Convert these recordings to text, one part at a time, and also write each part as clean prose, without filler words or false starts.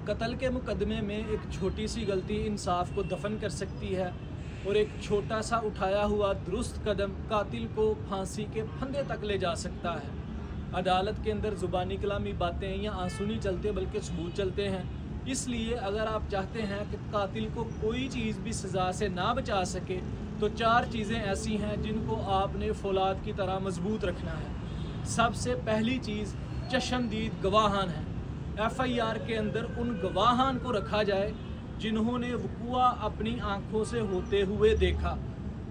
قتل کے مقدمے میں ایک چھوٹی سی غلطی انصاف کو دفن کر سکتی ہے اور ایک چھوٹا سا اٹھایا ہوا درست قدم قاتل کو پھانسی کے پھندے تک لے جا سکتا ہے۔ عدالت کے اندر زبانی کلامی باتیں یا آنسو نہیں چلتے بلکہ ثبوت چلتے ہیں۔ اس لیے اگر آپ چاہتے ہیں کہ قاتل کو کوئی چیز بھی سزا سے نہ بچا سکے تو 4 چیزیں ایسی ہیں جن کو آپ نے فولاد کی طرح مضبوط رکھنا ہے۔ سب سے پہلی چیز چشمدید گواہان ہے۔ ایف آئی آر کے اندر ان گواہان کو رکھا جائے جنہوں نے وقوع اپنی آنکھوں سے ہوتے ہوئے دیکھا،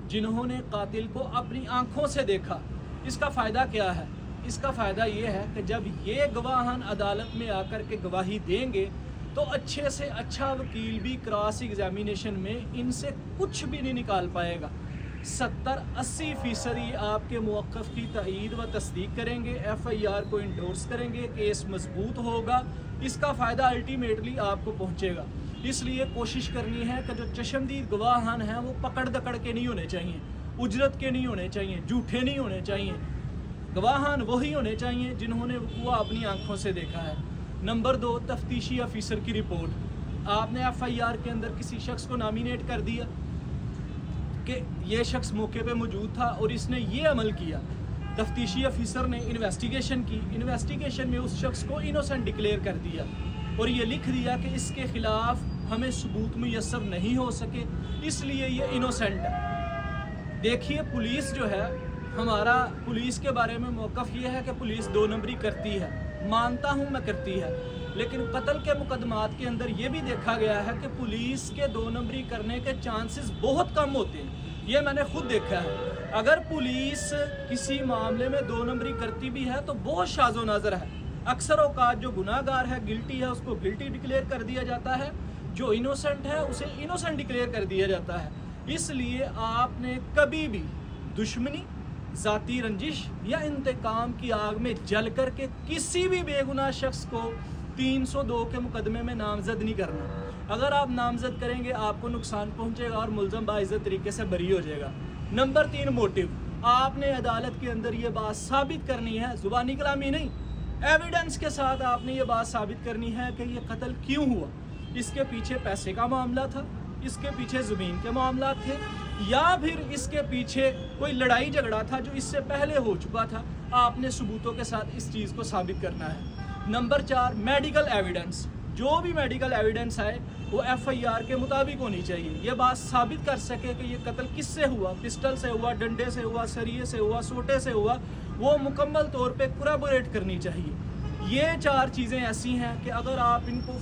جنہوں نے قاتل کو اپنی آنکھوں سے دیکھا۔ اس کا فائدہ کیا ہے؟ اس کا فائدہ یہ ہے کہ جب یہ گواہان عدالت میں آ کر کے گواہی دیں گے تو اچھے سے اچھا وکیل بھی کراس ایگزامینیشن میں ان سے کچھ بھی نہیں نکال پائے گا۔ 70-80% یہ آپ کے موقف کی تائید و تصدیق کریں گے، ایف آئی آر کو انڈورس کریں گے، کیس مضبوط ہوگا۔ اس کا فائدہ الٹیمیٹلی آپ کو پہنچے گا۔ اس لیے کوشش کرنی ہے کہ جو چشمدید گواہان ہیں وہ پکڑ دکڑ کے نہیں ہونے چاہیے، اجرت کے نہیں ہونے چاہیے، جھوٹے نہیں ہونے چاہیے۔ گواہان وہی ہونے چاہیے جنہوں نے وقوع اپنی آنکھوں سے دیکھا ہے۔ نمبر 2، تفتیشی افیسر کی رپورٹ۔ آپ نے ایف آئی آر کے اندر کسی شخص کو نامینیٹ کر دیا کہ یہ شخص موقع پہ موجود تھا اور اس نے یہ عمل کیا۔ تفتیشی افیسر نے انویسٹیگیشن کی، انویسٹیگیشن میں اس شخص کو انوسنٹ ڈکلیئر کر دیا اور یہ لکھ دیا کہ اس کے خلاف ہمیں ثبوت میسر نہیں ہو سکے، اس لیے یہ انوسنٹ ہے۔ دیکھیے پولیس جو ہے، ہمارا پولیس کے بارے میں موقف یہ ہے کہ پولیس 2 نمبری کرتی ہے، مانتا ہوں میں کرتی ہے، لیکن قتل کے مقدمات کے اندر یہ بھی دیکھا گیا ہے کہ پولیس کے 2 نمبری کرنے کے چانسز بہت کم ہوتے ہیں۔ یہ میں نے خود دیکھا ہے۔ اگر پولیس کسی معاملے میں 2 نمبری کرتی بھی ہے تو بہت شاذ و نادر ہے۔ اکثر اوقات جو گناہ گار ہے، گلٹی ہے، اس کو گلٹی ڈکلیئر کر دیا جاتا ہے، جو انوسنٹ ہے اسے انوسنٹ ڈکلیئر کر دیا جاتا ہے۔ اس لیے آپ نے کبھی بھی دشمنی، ذاتی رنجش یا انتقام کی آگ میں جل کر کے کسی بھی بے گناہ شخص کو 302 کے مقدمے میں نامزد نہیں کرنا۔ اگر آپ نامزد کریں گے آپ کو نقصان پہنچے گا اور ملزم باعزت طریقے سے بری ہو جائے گا۔ Number 3، motive. آپ نے عدالت کے اندر یہ بات ثابت کرنی ہے، زبانی کلامی نہیں، ایویڈنس کے ساتھ آپ نے یہ بات ثابت کرنی ہے کہ یہ قتل کیوں ہوا۔ اس کے پیچھے پیسے کا معاملہ تھا، اس کے پیچھے زمین کے معاملات تھے، یا پھر اس کے پیچھے کوئی لڑائی جھگڑا تھا جو اس سے پہلے ہو چکا تھا۔ آپ نے ثبوتوں کے ساتھ اس چیز کو ثابت کرنا ہے۔ Number 4، medical evidence. جو بھی میڈیکل ایویڈنس آئے وہ ایف آئی آر کے مطابق ہونی چاہیے، یہ بات ثابت کر سکے کہ یہ قتل کس سے ہوا، پسٹل سے ہوا، ڈنڈے سے ہوا، سریے سے ہوا، سوٹے سے ہوا، وہ مکمل طور پہ کوریبوریٹ کرنی چاہیے۔ یہ 4 چیزیں ایسی ہیں کہ اگر آپ ان کو